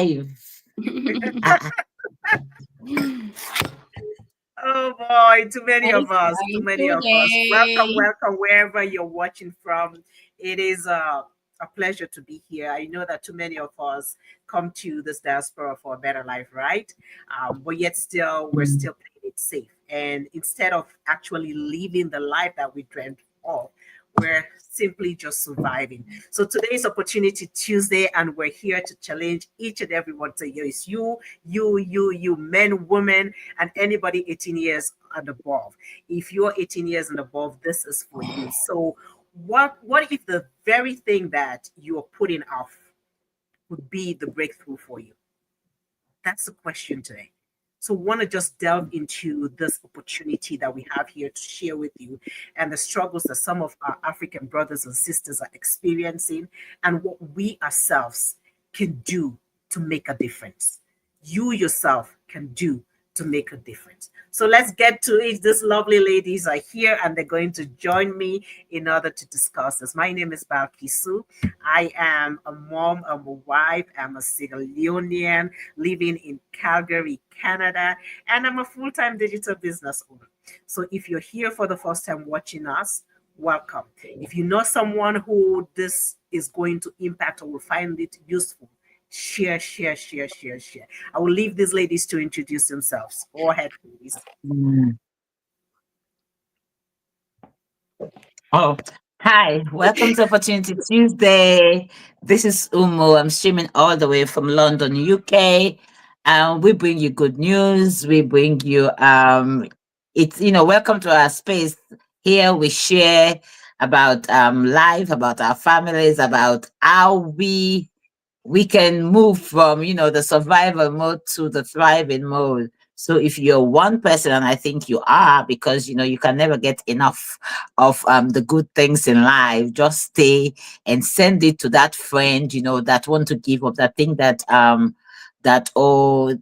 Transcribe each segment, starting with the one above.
live. Ah, Oh boy, too many of Nice us, too guys many of us. Welcome, today. welcome, wherever you're watching from. It is a pleasure to be here. I know that too many of us come to this diaspora for a better life, right? But yet still, we're mm, still playing it safe. And instead of actually living the life that we dreamt of, we're simply just surviving. So today is Opportunity Tuesday, and we're here to challenge each and every one to you. It's you, men, women, and anybody 18 years and above. If you're 18 years and above, this is for you. So what if the very thing that you're putting off would be the breakthrough for you? That's the question today. So want to just delve into this opportunity that we have here to share with you and the struggles that some of our African brothers and sisters are experiencing and what we ourselves can do to make a difference. You yourself can do to make a difference. So let's get to it. These lovely ladies are here and they're going to join me in order to discuss this. My name is Balkisu. I am a mom, I'm a wife, I'm a Sierra Leonean living in Calgary, Canada, and I'm a full time digital business owner. So if you're here for the first time watching us, welcome. If you know someone who this is going to impact or will find it useful, share, share, share, share, share. I will leave these ladies to introduce themselves. Go ahead, please. mm. Oh, hi. Welcome to Opportunity Tuesday. This is Umo. I'm streaming all the way from London, UK. We bring you good news. We bring you it's welcome to our space. Here we share about life, about our families, about how we can move from the survival mode to the thriving mode. So if you're one person, and I think you are, because you can never get enough of the good things in life, just stay and send it to that friend that want to give up, that think that oh,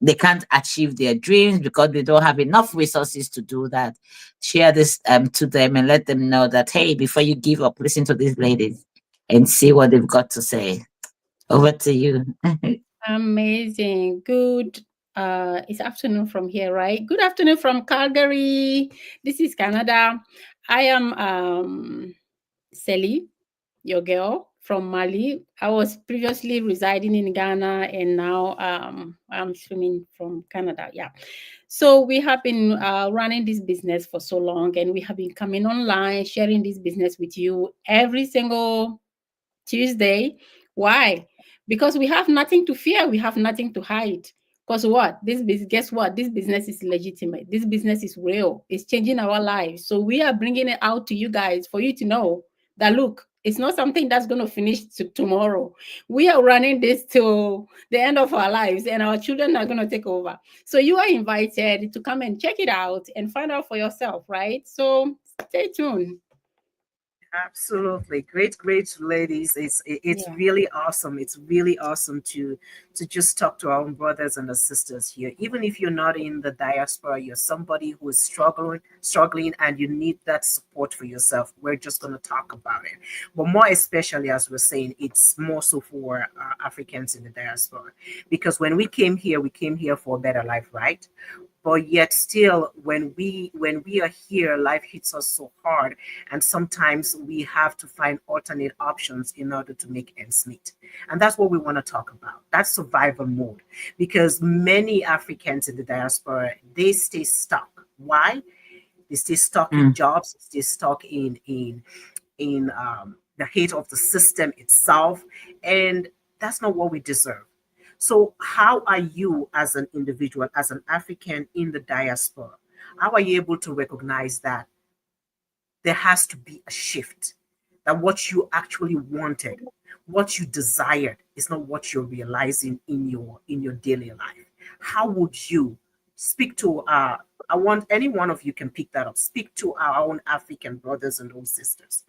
they can't achieve their dreams because they don't have enough resources to do that. Share this to them and let them know that, hey, before you give up, listen to these ladies and see what they've got to say. Over to you. Amazing. Good. It's afternoon from here, right? Good afternoon from Calgary. This is Canada. I am Sally, your girl from Mali. I was previously residing in Ghana and now I'm streaming from Canada. Yeah. So we have been running this business for so long and we have been coming online, sharing this business with you every single Tuesday. Why? Because we have nothing to fear. We have nothing to hide. Because what? Guess what? This business is legitimate. This business is real. It's changing our lives. So we are bringing it out to you guys for you to know that look, it's not something that's going to finish tomorrow. We are running this till the end of our lives, and our children are going to take over. So you are invited to come and check it out and find out for yourself, right? So stay tuned. Absolutely, great ladies. It's Yeah. really awesome. It's really awesome to just talk to our own brothers and our sisters here. Even if you're not in the diaspora, you're somebody who is struggling, and you need that support for yourself. We're just going to talk about it. But more especially, as we're saying, it's more so for Africans in the diaspora, because when we came here for a better life, right? But yet still when we are here, life hits us so hard, and sometimes we have to find alternate options in order to make ends meet. And that's what we want to talk about. That's survival mode, because many Africans in the diaspora, they stay stuck. Why? They stay stuck in Mm, jobs, they stay stuck in the hate of the system itself, and that's not what we deserve. So, how are you as an individual, as an African in the diaspora? How are you able to recognize that there has to be a shift? That what you actually wanted, what you desired, is not what you're realizing in your daily life. How would you speak to? I want any one of you can pick that up. Speak to our own African brothers and own sisters.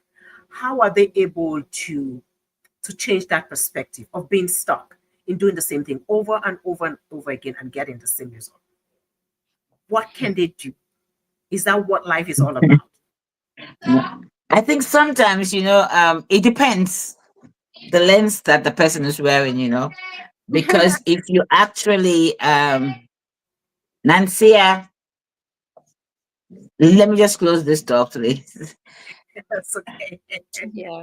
How are they able to change that perspective of being stuck in doing the same thing over and over and over again and getting the same result? What can they do? Is that what life is all about? yeah. I think sometimes, it depends the lens that the person is wearing. because if you actually Nancia, let me just close this door, please. That's okay. Yeah.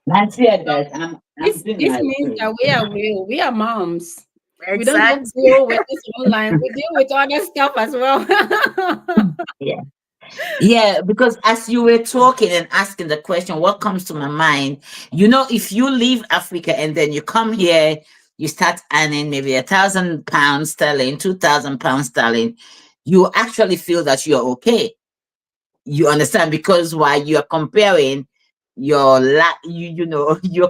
Nancia, guys, I'm doing This my means way. that we are real. We are moms. We don't just Exactly. deal with this online. We deal with other stuff as well. Yeah. Yeah, because as you were talking and asking the question, what comes to my mind, if you leave Africa and then you come here, you start earning maybe £1,000 sterling, £2,000 sterling, you actually feel that you're okay. You understand? Because while you're comparing you're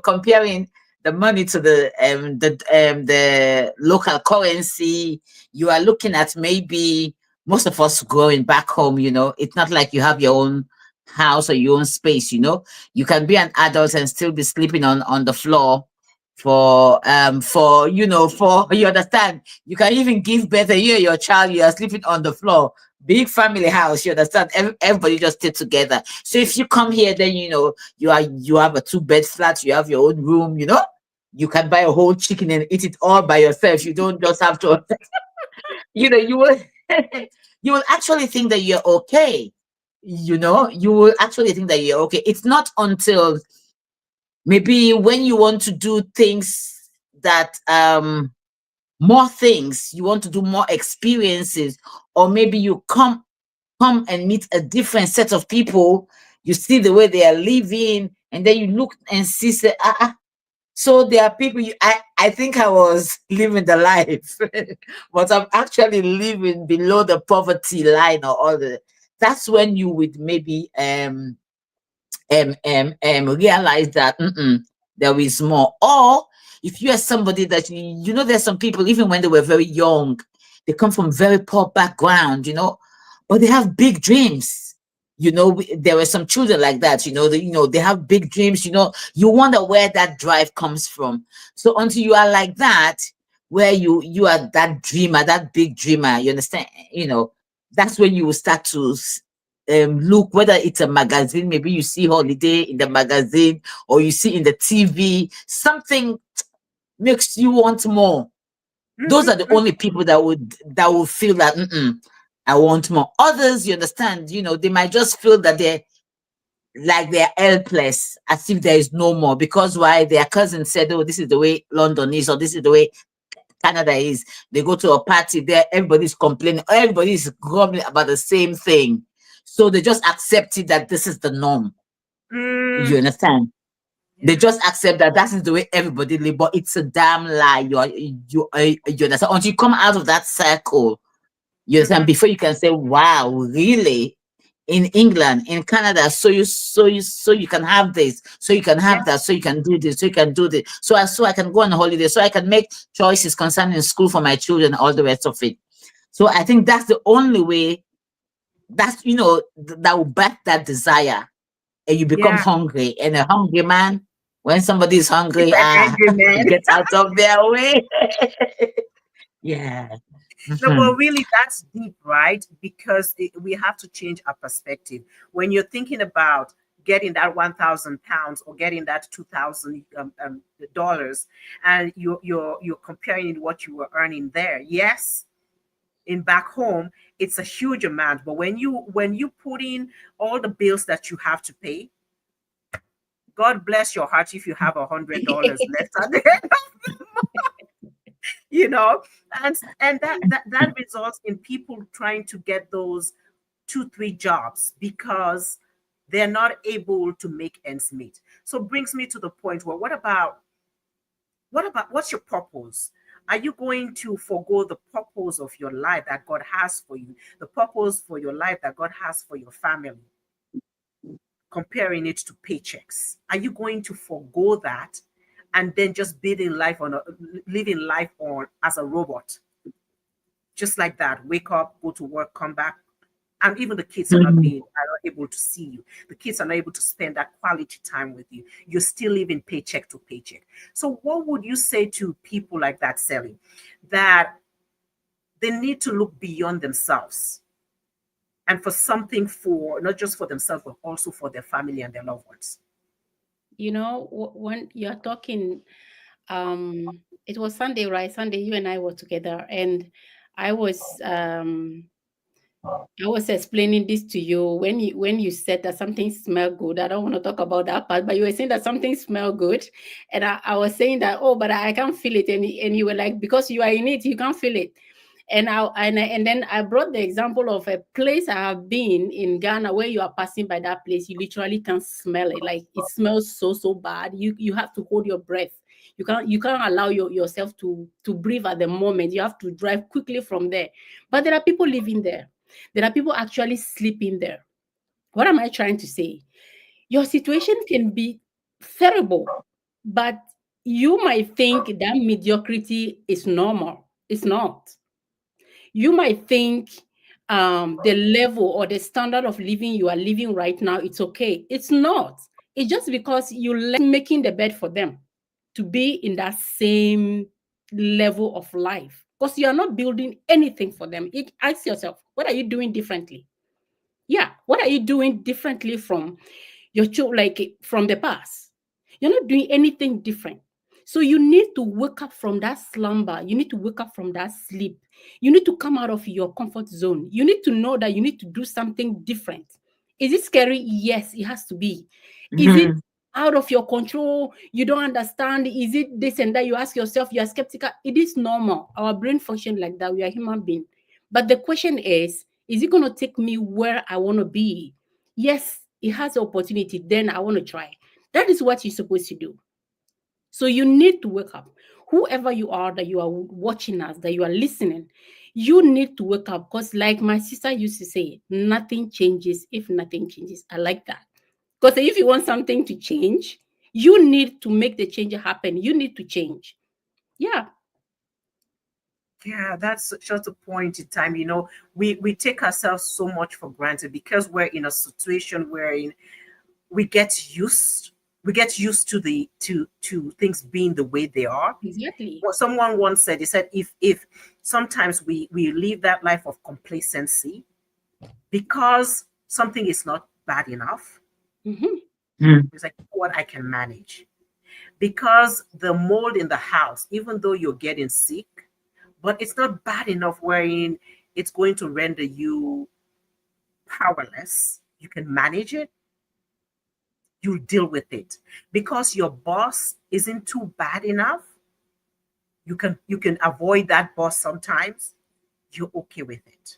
comparing the money to the local currency. You are looking at, maybe most of us growing back home, it's not like you have your own house or your own space. You can be an adult and still be sleeping on the floor for you understand, you can even give birth and you and your child, you are sleeping on the floor. Big family house, you understand. Everybody just stay together. So if you come here, then you have a two-bed flat, you have your own room. You can buy a whole chicken and eat it all by yourself. You don't just have to you will you will actually think that you're okay. You will actually think that you're okay. It's not until maybe when you want to do things that more things, you want to do more experiences, or maybe you come and meet a different set of people, you see the way they are living, and then you look and see, say, so there are people I think I was living the life, but I'm actually living below the poverty line or all the. That's when you would maybe realize that there is more. Or if you are somebody that there's some people, even when they were very young, they come from very poor background, but they have big dreams. There were some children like that, they have big dreams. You wonder where that drive comes from. So until you are like that, where you are that dreamer, that big dreamer, you understand, that's when you will start to look, whether it's a magazine, maybe you see holiday in the magazine, or you see in the TV, something makes you want more. Those are the Mhm. only people that would feel that I want more. Others, you understand, they might just feel that they're helpless, as if there is no more, because why their cousin said, oh, this is the way London is, or this is the way Canada is. They go to a party there, everybody's complaining, everybody's grumbling about the same thing. So they just accept it that this is the norm. You Mm, understand? They yeah. just accept that that is the way everybody live, but it's a damn lie. You understand? Until you come out of that circle, you understand, Mhm. before you can say, wow, really? In England, in Canada, so you can have this, so you can Yeah. have that, so you can do this, so you can do this, so I can go on holiday, so I can make choices concerning school for my children, all the rest of it. So I think that's the only way. That's that will back that desire, and you become Yeah. hungry. And a hungry man, when somebody is It's hungry, an angry man. get out of their way. Yeah. No, Mhm. but really, that's deep, right? Because we have to change our perspective. When you're thinking about getting that £1,000 or getting that $2,000, and you're comparing what you were earning there, yes, in back home, it's a huge amount. But when you put in all the bills that you have to pay, God bless your heart if you have $100 left at the end, you know, and that results in people trying to get those two, three jobs because they're not able to make ends meet. So brings me to the point where what's your purpose? Are you going to forego the purpose of your life that God has for you, the purpose for your life that God has for your family, comparing it to paychecks? Are you going to forego that and then just living life on as a robot, just like that? Wake up, go to work, come back, and even the kids are not able to see you. The kids are not able to spend that quality time with you. You're still living paycheck to paycheck. So what would you say to people like that, Sally, that they need to look beyond themselves and for something, for not just for themselves but also for their family and their loved ones? When you're talking it was Sunday, right? Sunday, you and I were together, and I was um I was explaining this to you when you said that something smell good. I don't want to talk about that part, but you were saying that something smell good, and I was saying that, oh, but I can't feel it, and you were like, because you are in it, you can't feel it. And then I brought the example of a place I have been in Ghana where you are passing by that place, you literally can't smell it. Like it smells so bad. You have to hold your breath. You can't allow yourself to breathe at the moment. You have to drive quickly from there. But there are people living there. There are people actually sleeping there. What am I trying to say? Your situation can be terrible, but you might think that mediocrity is normal. It's not. You might think the level or the standard of living you are living right now, it's okay. It's not. It's just because you making the bed for them to be in that same level of life, because you are not building anything for them. Ask yourself, what are you doing differently? Yeah, what are you doing differently from your child, like from the past? You're not doing anything different. So you need to wake up from that slumber. You need to wake up from that sleep. You need to come out of your comfort zone. You need to know that you need to do something different. Is it scary? Yes, it has to be. Is it Mhm. out of your control? You don't understand. Is it this and that? You ask yourself, you are skeptical. It is normal. Our brain function like that. We are human beings. But the question is it going to take me where I want to be? Yes, it has the opportunity. Then I want to try. That is what you're supposed to do. So you need to wake up. Whoever you are, that you are watching us, that you are listening, you need to wake up, because, like my sister used to say, nothing changes if nothing changes. I like that. Because if you want something to change, you need to make the change happen. You need to change. Yeah. Yeah, that's just a point in time. We take ourselves so much for granted because we're in a situation wherein we get used we get used to the to things being the way they are. Exactly. What someone once said, he said, if sometimes we live that life of complacency because something is not bad enough. Hmm. Mhm. It's like, what I can manage. Because the mold in the house, even though you're getting sick, but it's not bad enough wherein it's going to render you powerless. You can manage it, you deal with it. Because your boss isn't too bad enough, you can avoid that boss sometimes. You're okay with it.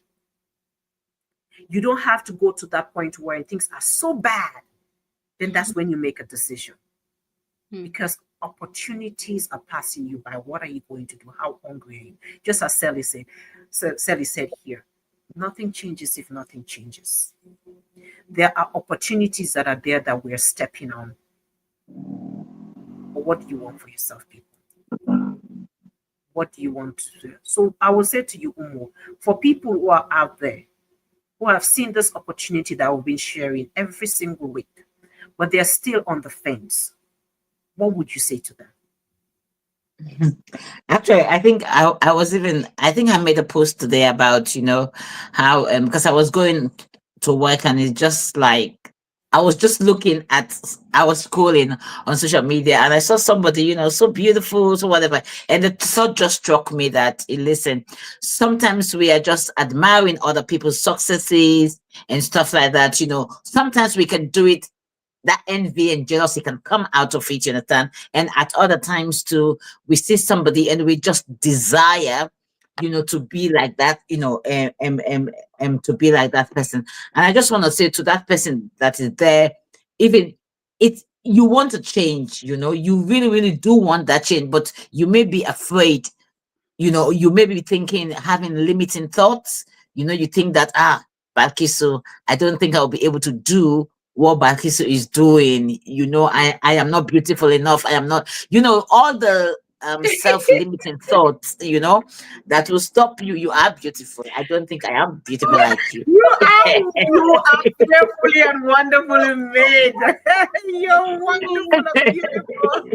You don't have to go to that point where things are so bad. Then that's when you make a decision. Mm. Because opportunities are passing you by. What are you going to do? How hungry are you? Just as Sally said here, nothing changes if nothing changes. There are opportunities that are there that we're stepping on. But what do you want for yourself, people? What do you want to do? So I will say to you, Umo, for people who are out there who have seen this opportunity that we've been sharing every single week, but they're still on the fence, what would you say to them? Actually, I think I think I made a post today about, how, because I was going to work, and it's just like, I was just I was scrolling on social media, and I saw somebody, so beautiful, so whatever. And the thought just struck me that, listen, sometimes we are just admiring other people's successes and stuff like that. Sometimes we can do it, that envy and jealousy can come out of it, you understand? And at other times too, we see somebody and we just desire, to be like that, to be like that person. And I just want to say to that person that is there, even it's you want to change, you really, really do want that change, but you may be afraid, you may be thinking, having limiting thoughts. You think that, Balkisu, I don't think I'll be able to do what Balkisu is doing. I am not beautiful enough. I am not, all the self-limiting thoughts, that will stop you. You are beautiful. I don't think I am beautiful like you. You are fearfully and wonderfully made. You're wonderful and beautiful.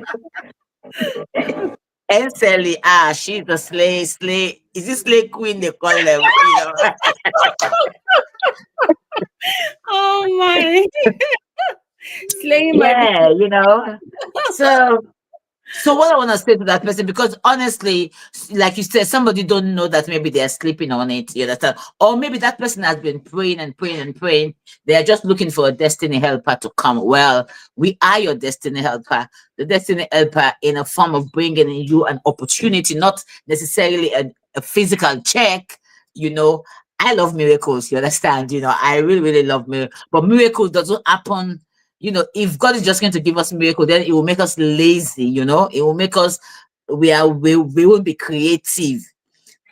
And Sally, she's the slay. Is this slay queen they call them? Oh my. Slaying my Yeah, so So what I want to say to that person, because honestly, like you said, somebody don't know that maybe they're sleeping on it, you understand? Or maybe that person has been praying and praying and praying. They are just looking for a destiny helper to come. Well, we are your destiny helper. The destiny helper in a form of bringing you an opportunity, not necessarily a physical check, you know. I love miracles, you understand? I really, really love miracles. But miracles doesn't happen. If God is just going to give us miracle, then it will make us lazy. It will make us we won't be creative.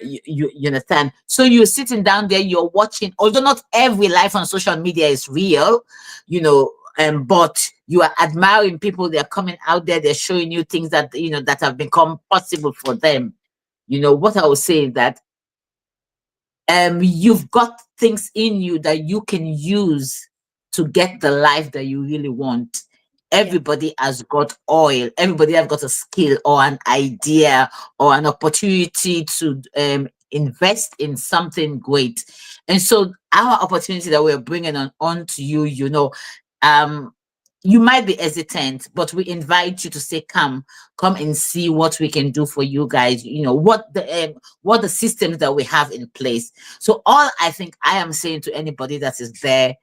You understand? So you're sitting down there, you're watching, although not every life on social media is real, but you are admiring people. They're coming out there, they're showing you things that have become possible for them. What I would say is that you've got things in you that you can use to get the life that you really want. Yeah. Everybody has got oil. Everybody has got a skill or an idea or an opportunity to invest in something great. And so our opportunity that we're bringing on to you, um, you might be hesitant, but we invite you to say, come and see what we can do for you guys. What the systems that we have in place. So all I think I am saying to anybody that is there,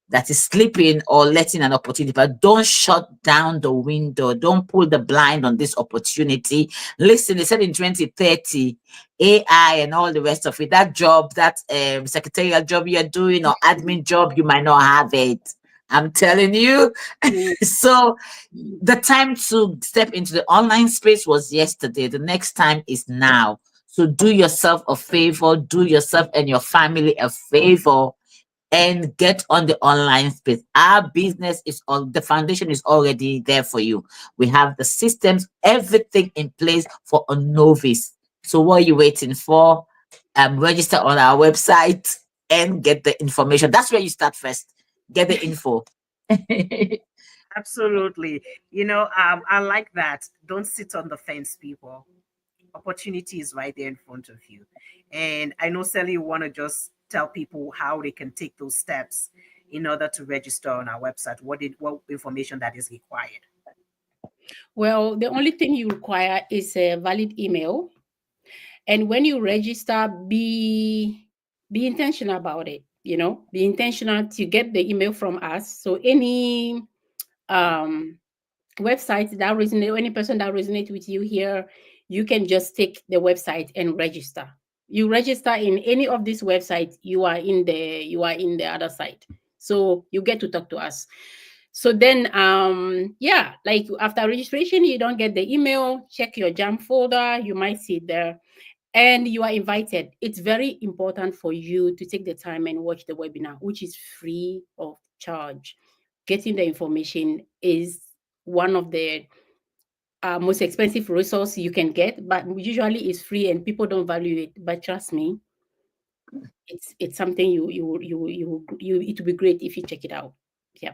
that is sleeping or letting an opportunity, but don't shut down the window. Don't pull the blind on this opportunity. Listen, they said in 2030, AI and all the rest of it, that job, that secretarial job you're doing or admin job, you might not have it. I'm telling you. Mm. So the time to step into the online space was yesterday. The next time is now. So do yourself a favor, do yourself and your family a favor, and get on the online space. Our business is all the foundation is already there for you. We have the systems, everything in place for a novice. So what are you waiting for? Register on our website and get the information. That's where you start first. Get the info. Absolutely. I like that. Don't sit on the fence, people. Opportunity is right there in front of you. And I know, Sally, you want to just tell people how they can take those steps in order to register on our website. What information that is required? Well, the only thing you require is a valid email. And when you register, be intentional about it. Be intentional to get the email from us. So any um website that resonate, any person that resonates with you here, you can just take the website and register. You register in any of these websites, you are in the other side. So you get to talk to us. So then yeah, like after registration, you don't get the email, check your junk folder, you might see it there. And you are invited. It's very important for you to take the time and watch the webinar, which is free of charge. Getting the information is one of the most expensive resource you can get, but usually it's free and people don't value it. But trust me, it's something you it would be great if you check it out. Yeah.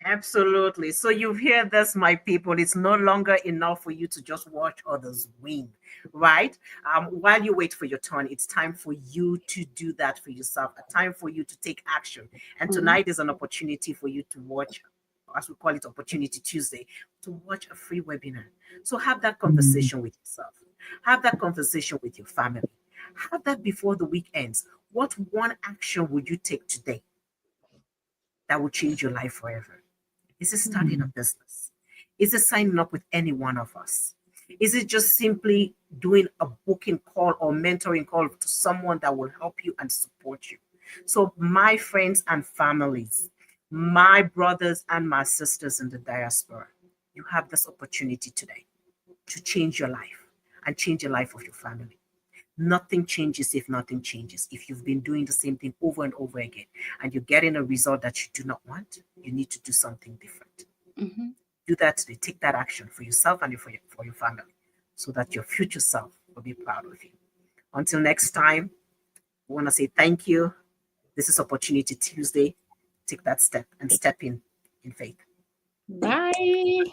Absolutely. So you hear this, my people. It's no longer enough for you to just watch others win, right? While you wait for your turn, it's time for you to do that for yourself. A time for you to take action. And Mhm. tonight is an opportunity for you to watch, as we call it, Opportunity Tuesday, to watch a free webinar. So have that Mm. conversation with yourself. Have that conversation with your family. Have that before the week ends. What one action would you take today that will change your life forever? Is it starting a Mm. business? Is it signing up with any one of us? Is it just simply doing a booking call or mentoring call to someone that will help you and support you? So, my friends and families, my brothers and my sisters in the diaspora, you have this opportunity today to change your life and change the life of your family. Nothing changes if nothing changes. If you've been doing the same thing over and over again and you're getting a result that you do not want, you need to do something different. Mhm. Do that today. Take that action for yourself and for your family so that your future self will be proud of you. Until next time, I want to say thank you. This is Opportunity Tuesday. Take that step and step in faith. Bye.